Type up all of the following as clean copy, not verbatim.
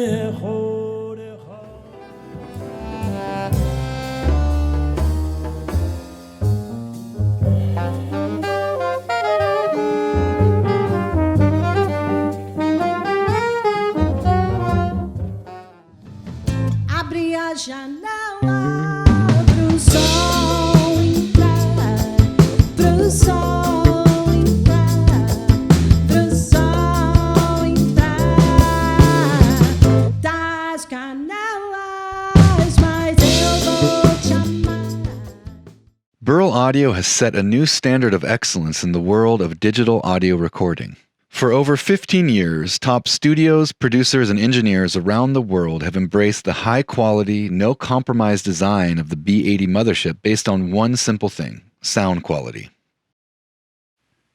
Abri a janela pro sol entrar, pro sol entrar, pro sol entrar das canelas, mas eu vou te amar. Burl Audio has set a new standard of excellence in the world of digital audio recording. For over 15 years, top studios, producers, and engineers around the world have embraced the high-quality, no-compromise design of the B80 Mothership based on one simple thing: sound quality.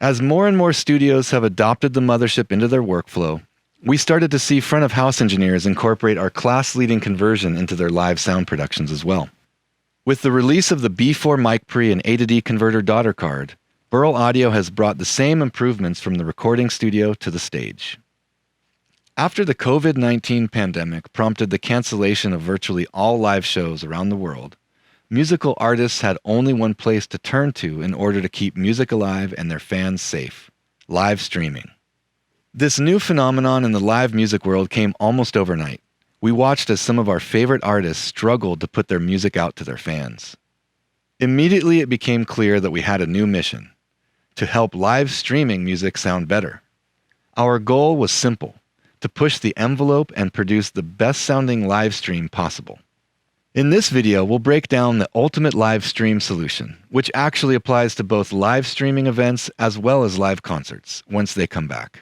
As more and more studios have adopted the Mothership into their workflow, we started to see front-of-house engineers incorporate our class-leading conversion into their live sound productions as well. With the release of the B4 mic pre and A-to-D converter daughter card, Burl Audio has brought the same improvements from the recording studio to the stage. After the COVID-19 pandemic prompted the cancellation of virtually all live shows around the world, musical artists had only one place to turn to in order to keep music alive and their fans safe: live streaming. This new phenomenon in the live music world came almost overnight. We watched as some of our favorite artists struggled to put their music out to their fans. Immediately it became clear that we had a new mission: to help live streaming music sound better. Our goal was simple: to push the envelope and produce the best sounding live stream possible. In this video, we'll break down the ultimate live stream solution, which actually applies to both live streaming events as well as live concerts once they come back.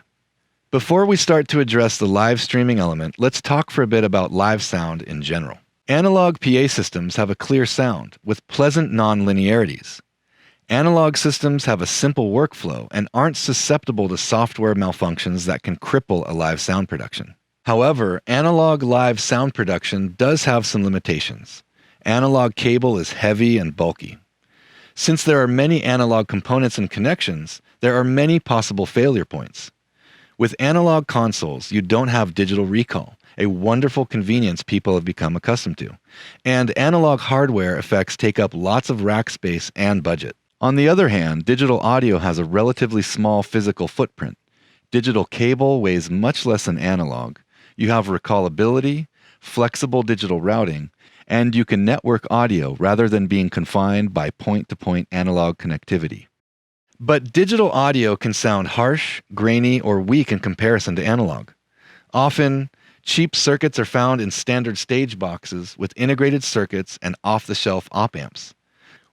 Before we start to address the live streaming element, let's talk for a bit about live sound in general. Analog PA systems have a clear sound with pleasant non-linearities. Analog systems have a simple workflow and aren't susceptible to software malfunctions that can cripple a live sound production. However, analog live sound production does have some limitations. Analog cable is heavy and bulky. Since there are many analog components and connections, there are many possible failure points. With analog consoles, you don't have digital recall, a wonderful convenience people have become accustomed to. And analog hardware effects take up lots of rack space and budget. On the other hand, digital audio has a relatively small physical footprint. Digital cable weighs much less than analog. You have recallability, flexible digital routing, and you can network audio rather than being confined by point-to-point analog connectivity. But digital audio can sound harsh, grainy, or weak in comparison to analog. Often, cheap circuits are found in standard stage boxes with integrated circuits and off-the-shelf op amps.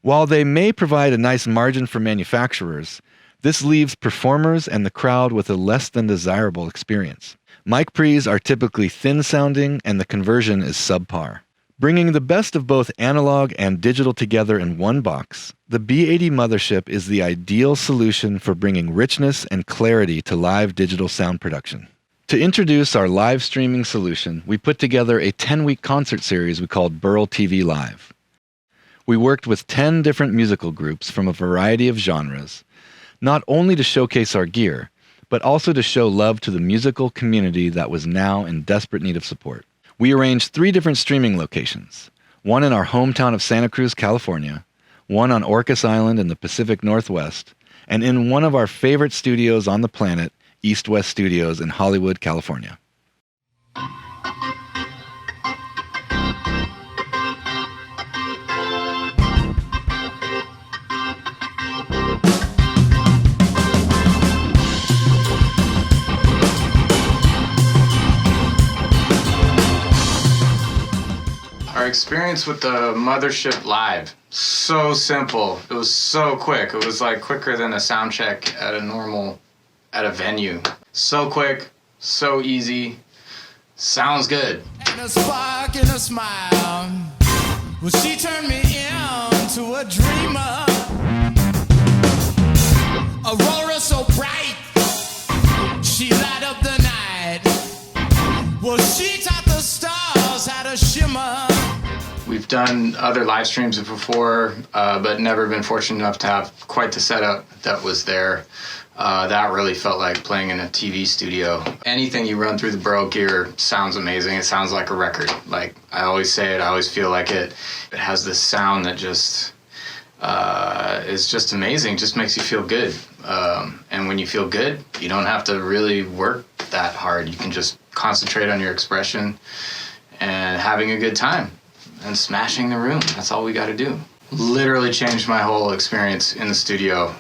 While they may provide a nice margin for manufacturers, this leaves performers and the crowd with a less than desirable experience. Mic pre's are typically thin-sounding and the conversion is subpar. Bringing the best of both analog and digital together in one box, the B80 Mothership is the ideal solution for bringing richness and clarity to live digital sound production. To introduce our live streaming solution, we put together a 10-week concert series we called Burl TV Live. We worked with 10 different musical groups from a variety of genres, not only to showcase our gear, but also to show love to the musical community that was now in desperate need of support. We arranged 3 different streaming locations, one in our hometown of Santa Cruz, California, one on Orcas Island in the Pacific Northwest, and in one of our favorite studios on the planet, East West Studios in Hollywood, California. Our experience with the Mothership Live, so simple. It was so quick. It was like quicker than a sound check at a venue. So quick, so easy, sounds good. And a spark and a smile. Well, she turned me into a dreamer. Aurora so bright, she light up the night. Well, she taught the stars how to shimmer. We've done other live streams before, but never been fortunate enough to have quite the setup that was there. That really felt like playing in a TV studio. Anything you run through the Burl gear sounds amazing. It sounds like a record. Like I always say it, I always feel like it has this sound that just is just amazing. Just makes you feel good. And when you feel good, you don't have to really work that hard. You can just concentrate on your expression and having a good time and smashing the room. That's all we got to do. Literally changed my whole experience in the studio.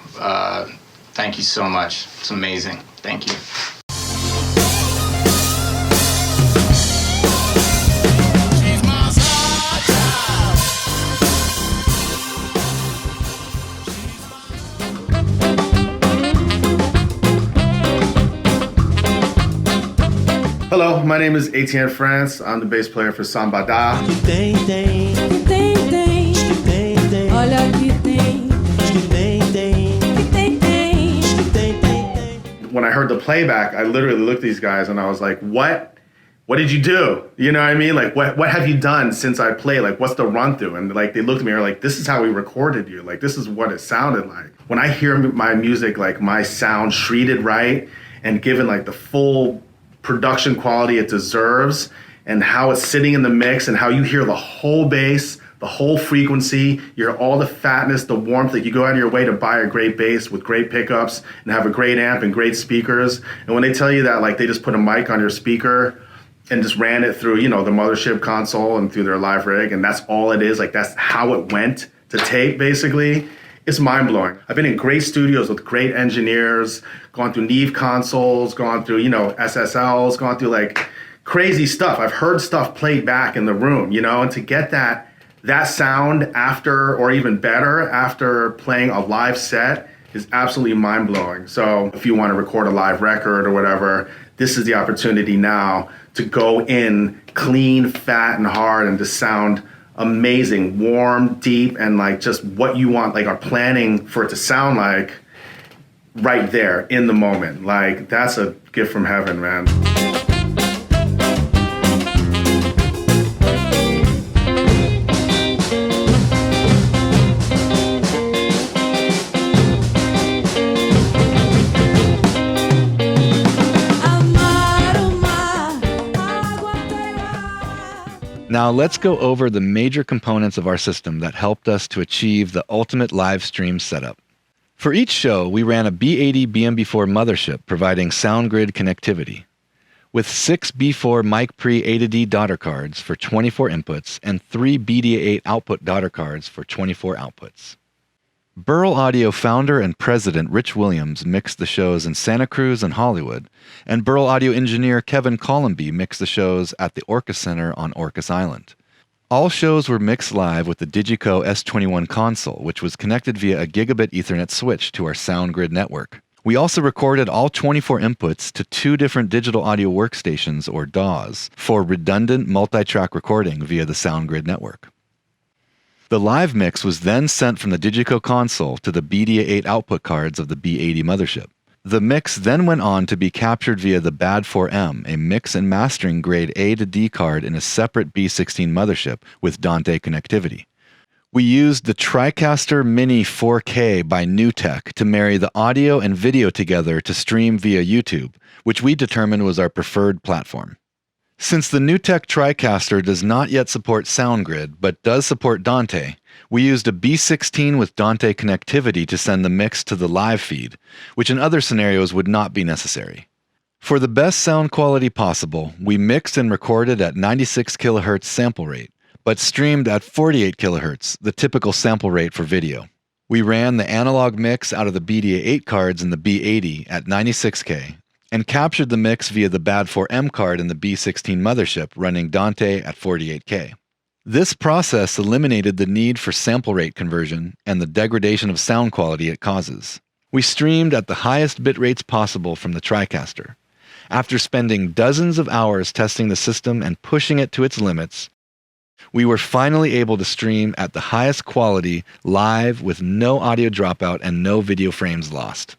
Thank you so much. It's amazing. Thank you. Hello, my name is Etienne France. I'm the bass player for Sambada. Olha que tem. When I heard the playback, I literally looked at these guys and I was like, what? What did you do? You know what I mean? Like, what have you done since I played? Like, what's the run through? And like, they looked at me and were like, this is how we recorded you. Like, this is what it sounded like. When I hear my music, like my sound treated right and given like the full production quality it deserves and how it's sitting in the mix and how you hear the whole bass, the whole frequency, you hear all the fatness, the warmth, like you go out of your way to buy a great bass with great pickups and have a great amp and great speakers. And when they tell you that, like they just put a mic on your speaker and just ran it through, you know, the Mothership console and through their live rig, and that's all it is, like that's how it went to tape basically. It's mind-blowing. I've been in great studios with great engineers, gone through Neve consoles, gone through, you know, SSLs, gone through like crazy stuff. I've heard stuff played back in the room, you know, and to get that sound after, or even better, after playing a live set is absolutely mind-blowing. So if you want to record a live record or whatever, this is the opportunity now to go in clean, fat, and hard and to sound amazing, warm, deep, and like just what you want, like are planning for it to sound like right there in the moment. Like that's a gift from heaven, man. Now let's go over the major components of our system that helped us to achieve the ultimate live stream setup. For each show, we ran a B80 BMB4 Mothership providing Soundgrid connectivity, with 6 B4 Mic Pre A to D daughter cards for 24 inputs and 3 BDA8 output daughter cards for 24 outputs. Burl Audio founder and president Rich Williams mixed the shows in Santa Cruz and Hollywood, and Burl Audio engineer Kevin Columby mixed the shows at the Orcas Center on Orcas Island. All shows were mixed live with the Digico S21 console, which was connected via a gigabit Ethernet switch to our Soundgrid network. We also recorded all 24 inputs to 2 different digital audio workstations, or DAWs, for redundant multi-track recording via the Soundgrid network. The live mix was then sent from the Digico console to the BDA8 output cards of the B80 Mothership. The mix then went on to be captured via the BAD4M, a mix and mastering grade A to D card in a separate B16 Mothership with Dante connectivity. We used the TriCaster Mini 4K by NewTek to marry the audio and video together to stream via YouTube, which we determined was our preferred platform. Since the NewTek TriCaster does not yet support Soundgrid, but does support Dante, we used a B16 with Dante connectivity to send the mix to the live feed, which in other scenarios would not be necessary. For the best sound quality possible, we mixed and recorded at 96 kHz sample rate, but streamed at 48 kHz, the typical sample rate for video. We ran the analog mix out of the BDA8 cards in the B80 at 96K, and captured the mix via the BAD4M card in the B16 Mothership running Dante at 48K. This process eliminated the need for sample rate conversion and the degradation of sound quality it causes. We streamed at the highest bit rates possible from the TriCaster. After spending dozens of hours testing the system and pushing it to its limits, we were finally able to stream at the highest quality live with no audio dropout and no video frames lost.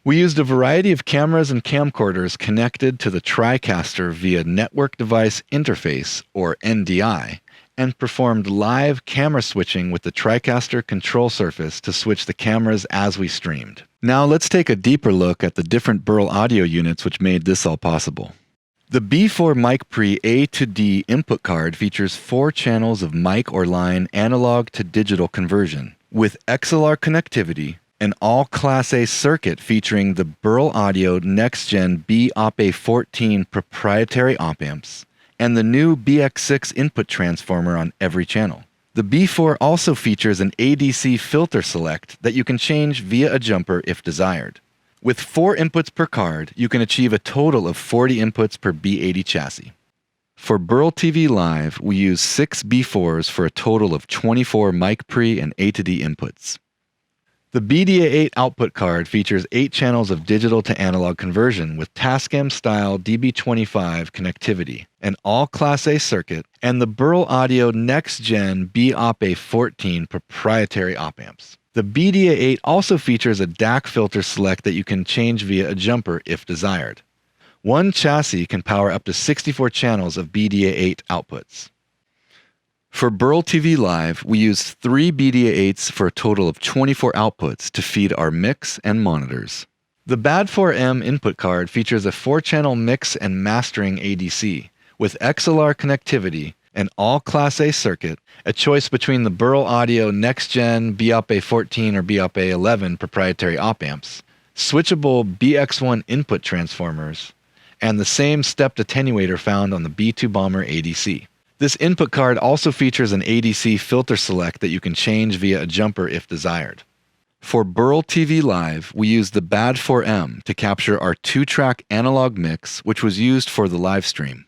We used a variety of cameras and camcorders connected to the TriCaster via Network Device Interface, or NDI, and performed live camera switching with the TriCaster control surface to switch the cameras as we streamed. Now let's take a deeper look at the different Burl audio units which made this all possible. The B4 Mic Pre A to D input card features 4 channels of mic or line analog to digital conversion, with XLR connectivity, an all Class A circuit featuring the Burl Audio Next Gen B80 proprietary op amps, and the new BX6 input transformer on every channel. The B4 also features an ADC filter select that you can change via a jumper if desired. With 4 inputs per card, you can achieve a total of 40 inputs per B80 chassis. For Burl TV Live, we use 6 B4s for a total of 24 mic pre and A to D inputs. The BDA8 output card features 8 channels of digital to analog conversion with Tascam style DB25 connectivity, an all Class A circuit, and the Burl Audio Next Gen BOP-A14 proprietary op amps. The BDA8 also features a DAC filter select that you can change via a jumper if desired. One chassis can power up to 64 channels of BDA8 outputs. For Burl TV Live, we used 3 BDA8s for a total of 24 outputs to feed our mix and monitors. The BAD4M input card features a 4-channel mix and mastering ADC, with XLR connectivity, an all Class A circuit, a choice between the Burl Audio Next Gen BOP-A14 or BOP-A11 proprietary op amps, switchable BX1 input transformers, and the same stepped attenuator found on the B2 Bomber ADC. This input card also features an ADC filter select that you can change via a jumper if desired. For Burl TV Live, we used the BAD4M to capture our 2-track analog mix, which was used for the live stream.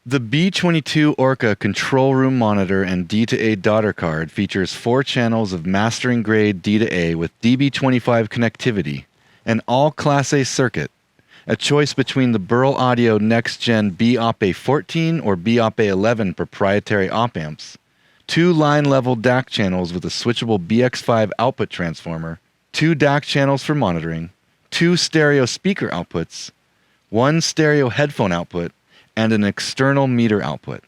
The B22 Orca control room monitor and D2A daughter card features 4 channels of mastering grade D2A with DB25 connectivity, an all Class A circuit, a choice between the Burl Audio Next Gen BOP-A14 or BOP-A11 proprietary op amps, 2 line-level DAC channels with a switchable BX5 output transformer, 2 DAC channels for monitoring, 2 stereo speaker outputs, 1 stereo headphone output, and an external meter output.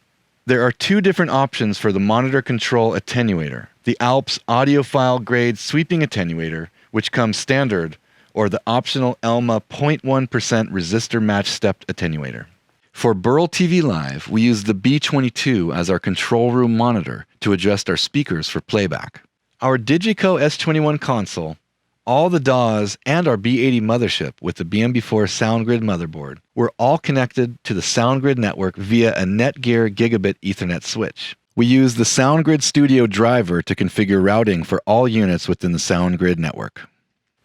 There are 2 different options for the monitor control attenuator, the Alps audiophile grade sweeping attenuator, which comes standard, or the optional Elma 0.1% resistor match stepped attenuator. For Burl TV Live, we use the B22 as our control room monitor to adjust our speakers for playback. Our Digico S21 console, all the DAWs, and our B80 Mothership with the BMB4 Soundgrid motherboard were all connected to the Soundgrid network via a Netgear gigabit Ethernet switch. We use the Soundgrid Studio driver to configure routing for all units within the Soundgrid network.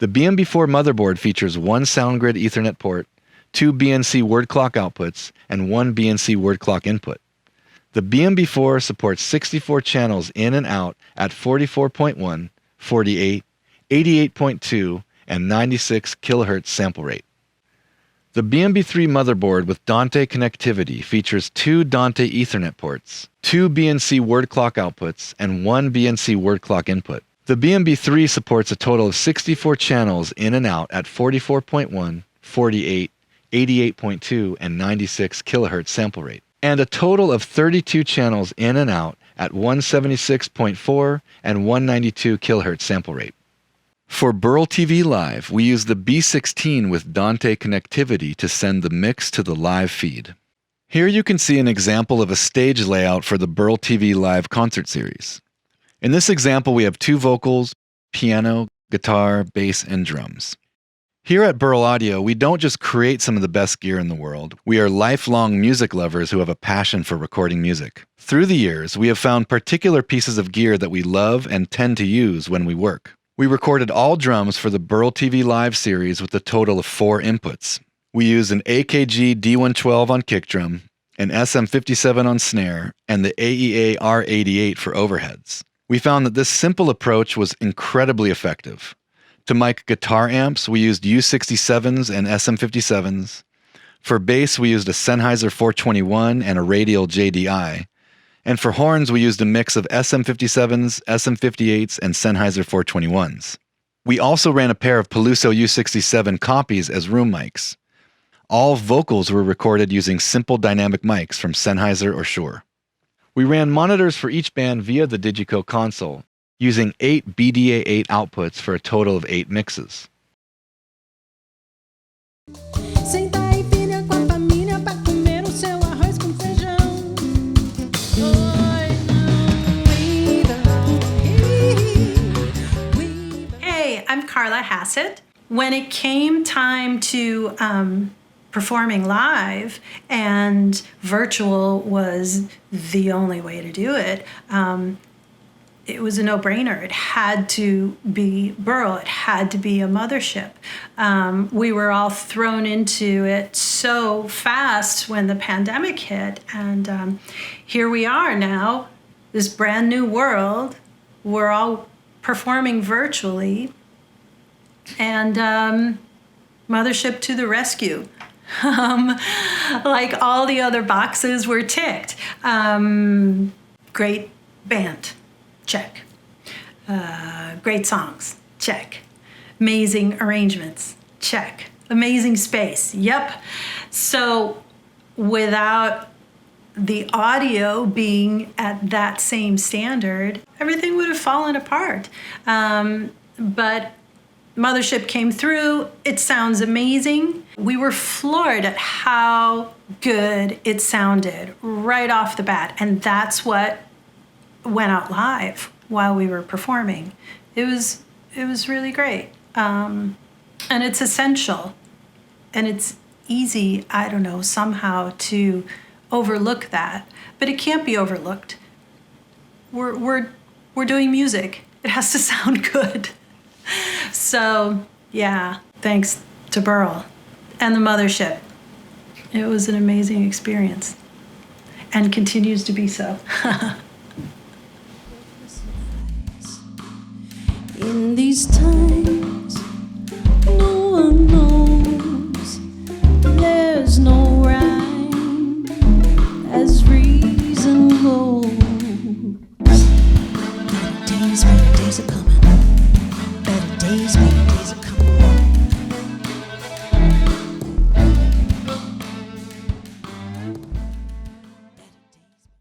The BMB4 motherboard features 1 Soundgrid Ethernet port, 2 BNC word clock outputs, and 1 BNC word clock input. The BMB4 supports 64 channels in and out at 44.1, 48, 88.2, and 96 kHz sample rate. The BMB3 motherboard with Dante connectivity features 2 Dante Ethernet ports, 2 BNC word clock outputs, and 1 BNC word clock input. The BMB3 supports a total of 64 channels in and out at 44.1, 48, 88.2, and 96 kHz sample rate, and a total of 32 channels in and out at 176.4 and 192 kHz sample rate. For Burl TV Live, we use the B16 with Dante connectivity to send the mix to the live feed. Here you can see an example of a stage layout for the Burl TV Live concert series. In this example, we have 2 vocals, piano, guitar, bass, and drums. Here at Burl Audio, we don't just create some of the best gear in the world. We are lifelong music lovers who have a passion for recording music. Through the years, we have found particular pieces of gear that we love and tend to use when we work. We recorded all drums for the Burl TV Live series with a total of 4 inputs. We used an AKG D112 on kick drum, an SM57 on snare, and the AEA R88 for overheads. We found that this simple approach was incredibly effective. To mic guitar amps, we used U67s and SM57s. For bass, we used a Sennheiser 421 and a Radial JDI. And for horns, we used a mix of SM57s, SM58s, and Sennheiser 421s. We also ran a pair of Peluso U67 copies as room mics. All vocals were recorded using simple dynamic mics from Sennheiser or Shure. We ran monitors for each band via the Digico console, using 8 BDA8 outputs for a total of 8 mixes. Senta aí, filha, com a família pra comer o seu arroz com feijão. Hey, I'm Carla Hassett. When it came time to performing live, and virtual was the only way to do it, it was a no-brainer. It had to be Burl. It had to be a Mothership. We were all thrown into it so fast when the pandemic hit, and here we are now, this brand new world. We're all performing virtually, and Mothership to the rescue. Like all the other boxes were ticked. Great band. Check. Great songs, check. Amazing arrangements, check. Amazing space, yep. So without the audio being at that same standard, everything would have fallen apart. But Mothership came through, it sounds amazing. We were floored at how good it sounded right off the bat, and that's what went out live while we were performing. It was really great. And it's essential, and it's easy, I don't know, somehow to overlook that, but it can't be overlooked. We're doing music. It has to sound good. So yeah, thanks to Burl and the Mothership. It was an amazing experience and continues to be so. In these times, no one knows. There's no rhyme as reason goes. Better days are coming. Better days are coming.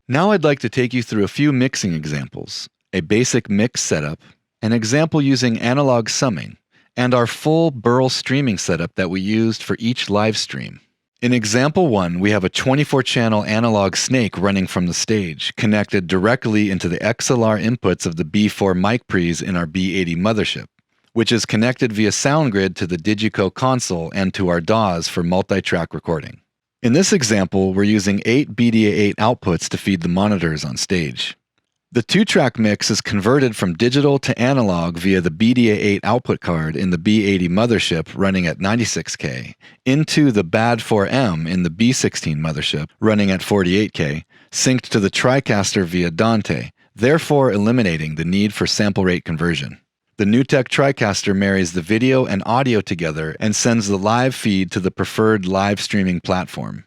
Now I'd like to take you through a few mixing examples, a basic mix setup, an example using analog summing, and our full Burl streaming setup that we used for each live stream. In example 1, we have a 24-channel analog snake running from the stage, connected directly into the XLR inputs of the B4 mic pre's in our B80 Mothership, which is connected via Soundgrid to the Digico console and to our DAWs for multi-track recording. In this example, we're using 8 BDA8 outputs to feed the monitors on stage. The 2-track mix is converted from digital to analog via the BDA8 output card in the B80 Mothership running at 96K into the BAD4M in the B16 Mothership running at 48K, synced to the TriCaster via Dante, therefore eliminating the need for sample rate conversion. The NewTek TriCaster marries the video and audio together and sends the live feed to the preferred live streaming platform.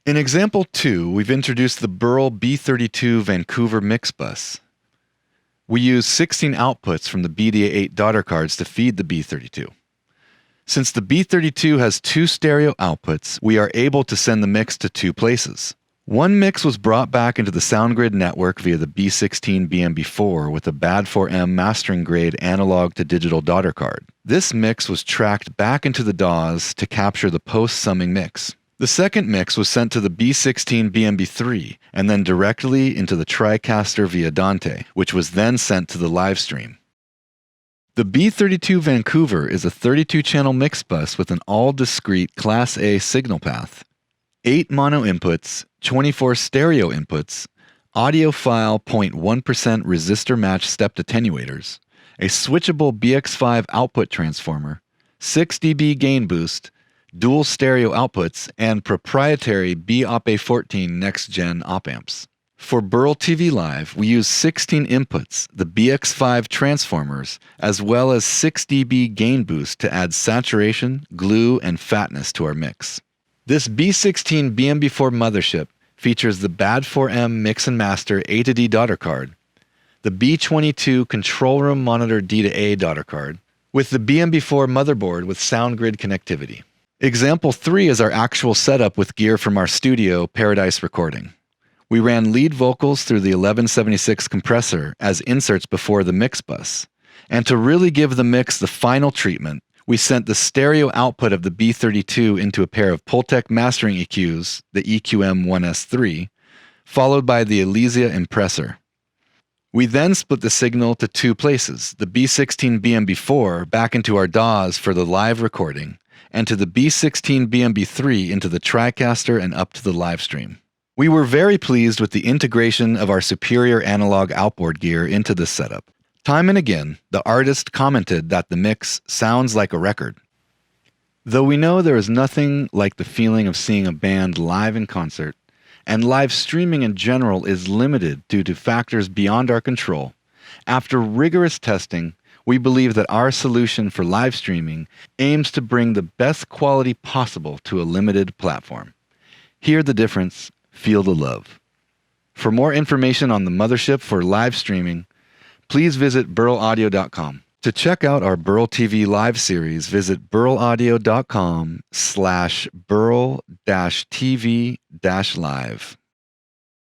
In example 2, we've introduced the Burl B32 Vancouver mix bus. We use 16 outputs from the BDA8 daughter cards to feed the B32. Since the B32 has 2 stereo outputs, we are able to send the mix to 2 places. One mix was brought back into the Soundgrid network via the B16 BMB4 with a BAD4M mastering grade analog to digital daughter card. This mix was tracked back into the DAWs to capture the post-summing mix. The second mix was sent to the B16 BMB3 and then directly into the TriCaster via Dante, which was then sent to the live stream. The B32 Vancouver is a 32-channel mix bus with an all-discrete Class A signal path, 8 mono inputs, 24 stereo inputs, audiophile 0.1% resistor match stepped attenuators, a switchable BX5 output transformer, 6 dB gain boost, dual stereo outputs, and proprietary BOP14 next-gen op-amps. For Burl TV Live, we use 16 inputs, the BX5 transformers, as well as 6 dB gain boost to add saturation, glue, and fatness to our mix. This B16 BMB4 Mothership features the BAD4M Mix and Master A to D daughter card, the B22 Control Room Monitor D to A daughter card, with the BMB4 motherboard with Soundgrid connectivity. Example 3 is our actual setup with gear from our studio, Paradise Recording. We ran lead vocals through the 1176 compressor as inserts before the mix bus. And to really give the mix the final treatment, we sent the stereo output of the B32 into a pair of Pultec mastering EQs, the EQM1S3, followed by the Elysia Impressor. We then split the signal to two places, the B16 BMB4 back into our DAWs for the live recording, and to the B16 BMB3 into the TriCaster and up to the live stream. We were very pleased with the integration of our superior analog outboard gear into this setup. Time and again, the artist commented that the mix sounds like a record. Though we know there is nothing like the feeling of seeing a band live in concert, and live streaming in general is limited due to factors beyond our control, after rigorous testing, we believe that our solution for live streaming aims to bring the best quality possible to a limited platform. Hear the difference, feel the love. For more information on the Mothership for live streaming, please visit burlaudio.com. To check out our Burl TV live series, visit burlaudio.com/burl-tv-live.